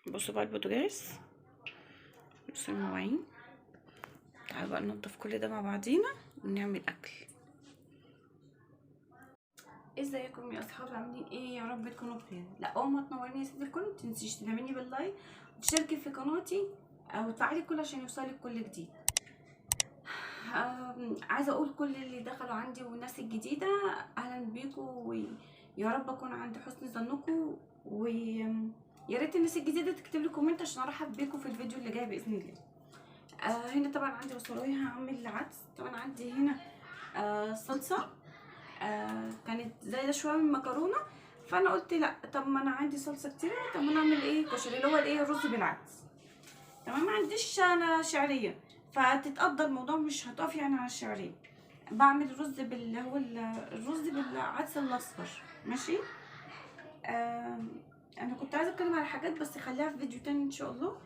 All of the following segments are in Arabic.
بصوا بقى البوتاجاز، بصوا المواعين. تعالوا بقى ننضف كل ده مع بعضينا ونعمل اكل. ازيكم يا اصحابي، عاملين ايه؟ يا رب تكونوا بخير. لا اول ما تنوريني يا ست الكل، متنسيش تدعميني باللايك وتشتركي في قناتي وتفعلي الكل عشان يوصلك كل جديد. عايزه اقول كل اللي دخلوا عندي والناس الجديده اهلا بيكم، ويا رب اكون عند حسن ظنكم، ويا ريت الناس الجديده تكتب لي كومنت عشان ارحب بيكم في الفيديو اللي جاي باذن الله. هنا طبعا عندي بصلايه هعمل عدس. طبعا عندي هنا صلصه كانت زايده شويه من المكرونه، فانا قلت لا، طب ما انا عندي صلصه كتير، طب ما انا اعمل ايه كشري اللي هو الايه الرز بالعدس. تمام، ما عنديش انا شعريه فتتقضى الموضوع، مش هتقف يعني على الشعريه. بعمل رز هو الرز بالعدس الاصفر. ماشي. انا كنت عايزه اتكلم على حاجات بس خليها في فيديو تاني ان شاء الله،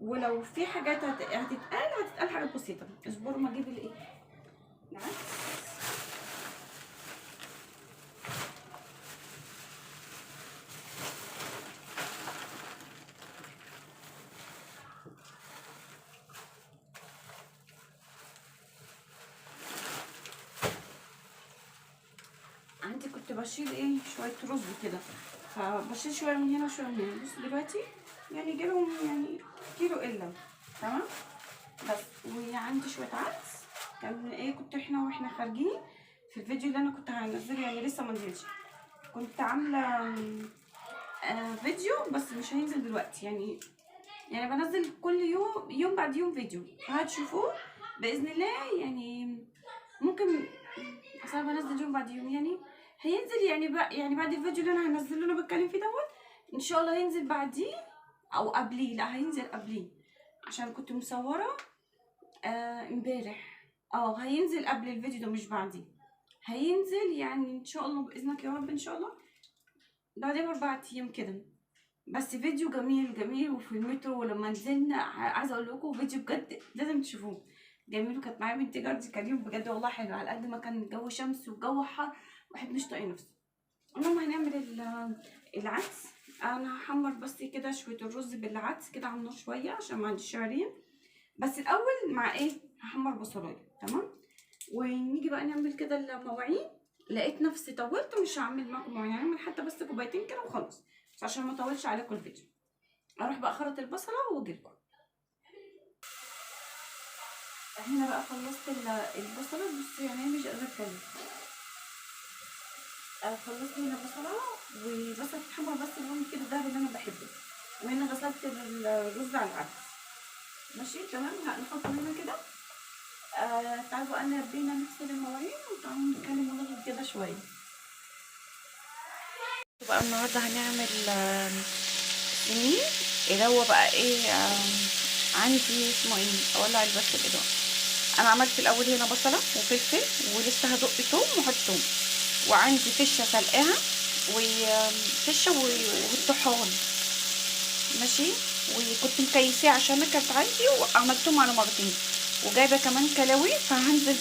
ولو في حاجات هتتقال حاجات بسيطه. اصبروا ما اجيب الايه العدس. عندي كنت بشيل ايه شويه رز كده، فبشيل شويه من هنا وشويه من هنا. بص دلوقتي يعني جالهم يعني كيلو الا. تمام. بس وعندي شويه عدس كان ايه، كنت واحنا خارجين في الفيديو اللي انا كنت هنزله، يعني لسه ما نزلش. كنت عامله فيديو بس مش هينزل دلوقتي، يعني بنزل كل يوم بعد يوم فيديو، فهتشوفوه باذن الله. يعني ممكن اصلا بنزل يوم بعد يوم، يعني هينزل يعني بعد الفيديو اللي انا هنزله اللي انا بتكلم فيه دوت ان شاء الله هينزل بعديه او قبليه. لا هينزل قبليه عشان كنت مصوره امبارح. هينزل قبل الفيديو ده مش بعديه. هينزل يعني ان شاء الله باذنك يا رب ان شاء الله بعدين ب4 ايام كده. بس فيديو جميل جميل، وفي المترو ولما نزلنا عايزه اقول لكم فيديو بجد لازم تشوفوه. جميل. وكانت معايا بنت جارتي، كان يوم بجد والله حلو على قد ما كان الجو شمس والجو حر واحد مش طايق نفسه. المهم هنعمل العدس. انا هحمر بس كده شويه الرز بالعدس كده على النار شويه عشان ما عنديش شعريه. بس الاول مع ايه هحمر بصلايه. تمام. ونيجي بقى نعمل كده المواعين. لقيت نفسي طولت، مش هعمل معاكم مواعين، هعمل حتى بس كوبايتين كده وخلاص عشان ما اطولش عليكم الفيديو. اروح بقى اخرط البصله واجيلكم. هنا بقى خلصت البصله. بصوا يعني مش قادره اتكلم. خلصت هنا البصله وبس تتحمر بس اللون كده الدهبي اللي انا بحبه. وهنا غسلت الرز على العدس. ماشي تمام. هنحطه هنا كده. تعالوا بقى نبينا نغسل المواعين وتعالوا نتكلم ونغسل كده شويه. بقى النهارده هنعمل سمين اللي هو بقى ايه عندي اسمه ايه، اولع بس الاضاءه. انا عملت الاول هنا بصله وفلفل ولسه هدق توم واحط توم، وعندي فشه سلقاها وفشه والطحال. ماشي. وكنت مكيساه عشان كانت عندي وعملتهم على مرتين، وجايبه كمان كلاوي فهنزل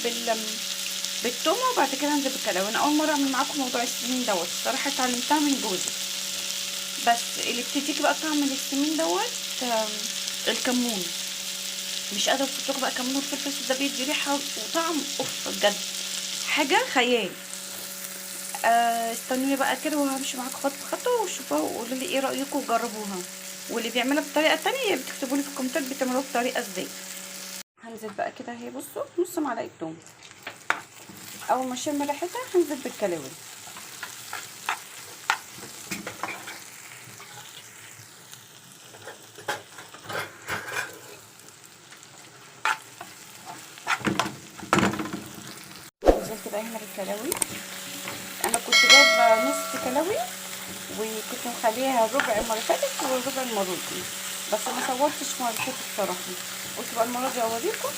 بالتوم وبعد كده هنزل بالكلاوي. انا اول مره اعمل معاكم موضوع السمين دوت، الصراحه اتعلمتها من جوزي. بس اللي بتديكي بقى طعم السمين دوت الكمون. مش قادره اوصف بقى كمون والفلفل ده بيدي ريحه وطعم اوف بجد حاجه خيال. استنوني بقى كده وهمشي معاكم خطوه خطوه وشوفوها وقولوا لي ايه رايكم وجربوها. واللي بيعملها بطريقه تانية بتكتبوا لي في الكومنتات بتعملوها بطريقه ازاي. هنزل بقى كده اهي. بصوا نص معلقه توم. اول ما اشم ريحتها هنزل بالكلاوي. نزلت بقى هنا بالكلاوي. انا كنت جايبه نص كلاوي وكنت مخليها الربع المره اللي فاتت والربع المره دي، بس ما صورتش مره فاتت الصراحه. قلت بقى المره دي اوريكم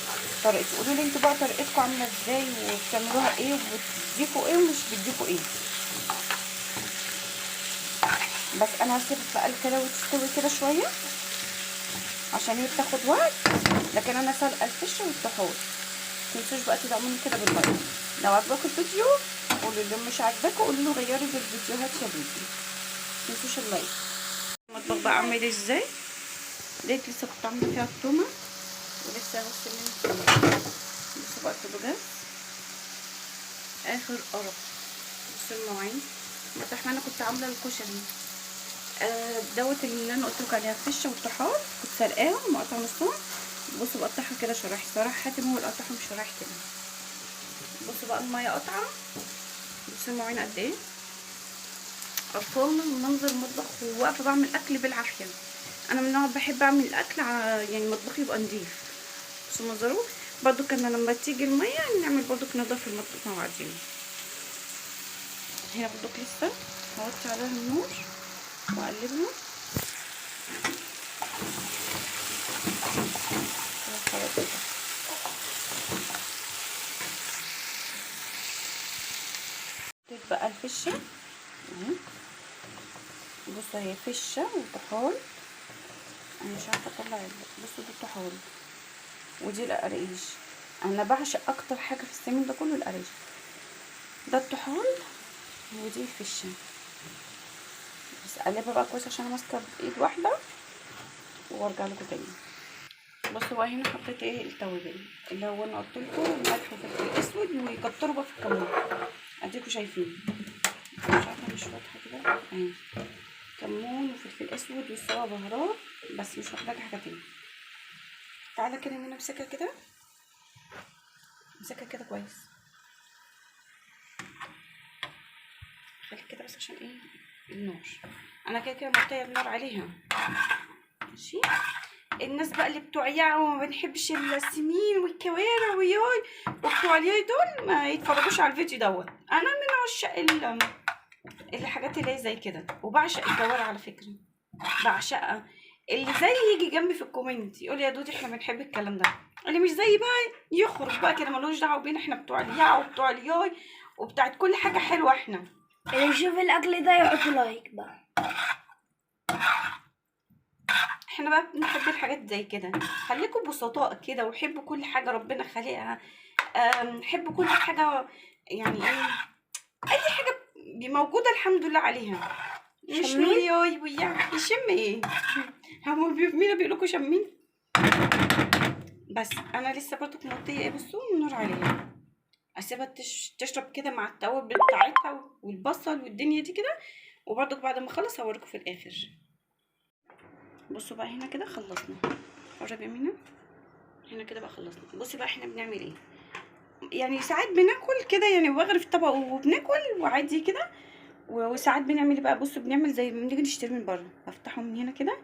طريقتي. قولوا لي انتوا بقى طريقتكم عامله ازاي وبتعملوها ايه وبتديكوا ايه ومش بتديكوا ايه. بس انا هسيب بقى الكلاوي تستوي كده شويه عشان هي بتاخد وقت، لكن انا سلقه الفشه والطحال. متنسوش بقى تدعموني كده باللايك. لو عجبكم الفيديو قولوا لي، مش عاجباكم قولوا له غيري في الفيديوهات يا بنتي. متنسوش اللايك. المطبخ بقى عامل ازاي. ديت لسه كنت عامله فيها التومه ولسه هغسل منها التومه. بصوا بقى البوتاجاز اخر قرف. بصوا المواعين مطرح ما انا كنت عامله الكشري دوت اللي انا قلت لكم عليها الفشه والطحال، كنت سلقاها ومقطعه نصهم. بصوا بقطعها كده شرايح، صراحه حاتم هو اللي قطعهم شرايح كده. بصوا بقى الميه قطعه، بصوا المواعين قد ايه، قرفانه من منظر المطبخ وواقفه بعمل اكل بالعافيه. انا من النوع بحب اعمل الاكل يعني مطبخي يبقى نضيف. بصوا منظره برضو، كنا لما تيجي الميه نعمل برضو ننضف المطبخ مع بعضينا. هنا برضو لسه هوطي عليها النور واقلبها خلاص. تبقى الفشه بصوا هي فشه وطحال، انا مش عارفه اطلع. بصوا ده الطحال ودي القراقيش. انا بعشق اكتر حاجه في السمين ده كله القراقيش. ده الطحال ودي الفشه. بس اقلبها بقى كويس عشان انا ماسكه بايد واحده وارجع لكم تاني. بصوا بقى هنا حطيت ايه التوابل اللي هو انا قلت لكم، الملح وفلفل اسود ويكتروا بقى في الكمون. اديكم شايفين مش عارفه مش واضحه كده اهي، كمون وفلفل اسود والسبع بهارات بس، مش محتاجه حاجه تاني. تعالى كده هنا امسكها كده، امسكها كده كويس، خليك كده بس عشان ايه النار. انا كده كده مغطيه النار عليها ماشي. الناس بقى اللي بتوع وما بنحبش السمين والكوارع وياي وبتوع الياي دول ما يتفرجوش على الفيديو دوت. انا من عشاق الحاجات اللي هي زي كده، وبعشق الكوارع على فكره، بعشقها. اللي زي يجي جنبي في الكومنت يقول يا دودي احنا بنحب الكلام ده، اللي مش زي بقى يخرج بقى كده، ملوش دعوه بينا، احنا بتوع وبتوع الياي وبتاعت كل حاجه حلوه. احنا اللي يشوف الاكل ده يحط لايك بقى. احنا بقى بنحب الحاجات زي كده. خليكم بسطاء كده وحبوا كل حاجه ربنا خالقها، حبوا كل حاجه، يعني ايه، اي حاجه موجوده الحمد لله عليها. مش شمين ويا يشم ايه هم مين بيقول لكم شمين. بس انا لسه برضو موطيه ايه، بصوا النور عليها، اسيبها تشرب كده مع التوابل بتاعتها والبصل والدنيا دي كده، وبرضو بعد ما اخلص هوريكم في الاخر. بصوا بقى هنا كده خلصنا، قرب يمينة هنا كده بقى خلصنا. بصي بقى احنا بنعمل ايه، يعني ساعات بناكل كده يعني بغرف الطبق وبناكل وعادي كده، وساعات بنعمل بقى، بصوا بنعمل زي ما بنيجي نشتري من بره، بفتحه من هنا كده.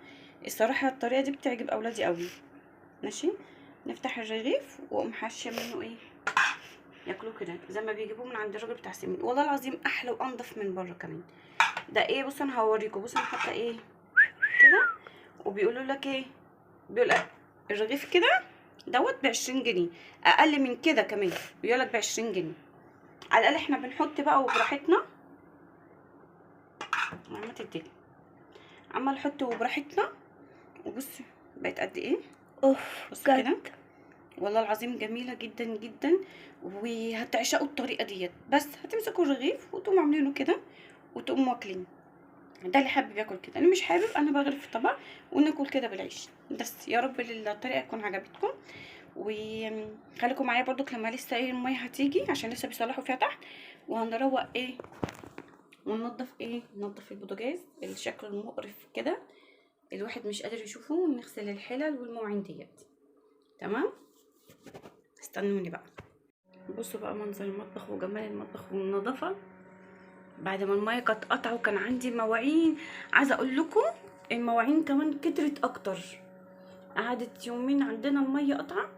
الصراحه الطريقه دي بتعجب اولادي قوي ماشي. نفتح الرغيف واقوم حاشيه منه ايه، ياكلوه كده زي ما بيجيبوه من عند الراجل بتاع السمين، والله العظيم احلى وانضف من بره كمان. ده ايه، بصوا انا هوريكم، بصوا انا حاطه ايه كده، وبيقولوا لك ايه، بيقول الرغيف كده دوت ب20 جنيه، اقل من كده كمان بيقول لك ب20 جنيه. على الاقل احنا بنحط بقى وبراحتنا، عمال تدي عمال نحط وبراحتنا. وبصوا بقت قد ايه، اوف بصوا كده والله العظيم جميله جدا جدا، وهتعشقوا الطريقه ديت. بس هتمسكوا الرغيف وتقوموا عاملينه كده وتقوموا واكلين. ده اللي حابب ياكل كده، اللي مش حابب انا بغرف في طبق وناكل كده بالعيش بس. يا رب الطريقه تكون عجبتكم، وخليكم معايا برضو لما لسه ايه الميه هتيجي عشان لسه بيصلحوا فيها تحت، وهنروق ايه وننضف ايه، ننضف البوتاجاز الشكل المقرف كده الواحد مش قادر يشوفه، ونغسل الحلل والمواعين ديت. تمام، استنوني بقى. بصوا بقى منظر المطبخ وجمال المطبخ والنظافه بعد ما الميه كانت قطعه وكان عندي مواعين. عايزه اقول لكم المواعين كمان كترت اكتر، قعدت يومين عندنا الميه قطعه،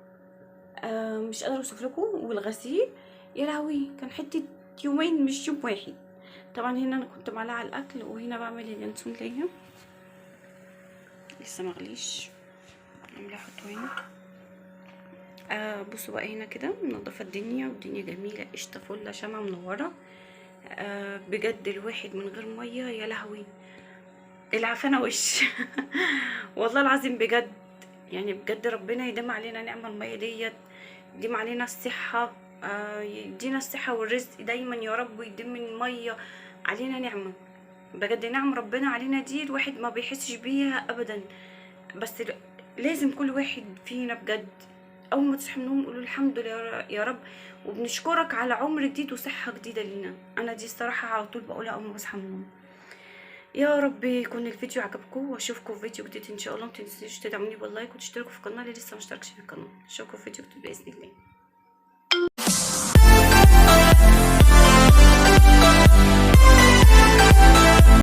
مش قادره اوصف لكم. والغسيل يا لهوي كان حته يومين مش يوم واحد. طبعا هنا انا كنت معلقه على الاكل، وهنا بعمل اليانسون ليا لسه مغليش، عامله احطه هنا. بصوا بقى هنا كده منضفه الدنيا، والدنيا جميله قشطه فله شمعه منوره. بجد الواحد من غير ميه يا لهوي العفانه وش والله العظيم بجد، يعني بجد ربنا يديم علينا نعمه الميه ديت، يديم علينا الصحه، يدينا الصحه والرزق دايما يا رب، ويديم الميه علينا نعمه بجد. نعم ربنا علينا دي الواحد ما بيحسش بيها ابدا، بس لازم كل واحد فينا بجد اول ما تصحى من النوم قولوا الحمد لله يا رب، وبنشكرك على عمر جديد وصحة جديدة لينا. انا دي الصراحة على طول بقولها اول ما بصحى من النوم. يا رب يكون الفيديو عجبكم، واشوفكم في فيديو جديد ان شاء الله. متنسوش تدعموني باللايك وتشتركوا في القناة اللي لسه مشتركش في القناة. اشوفكم في فيديو جديد باذن الله.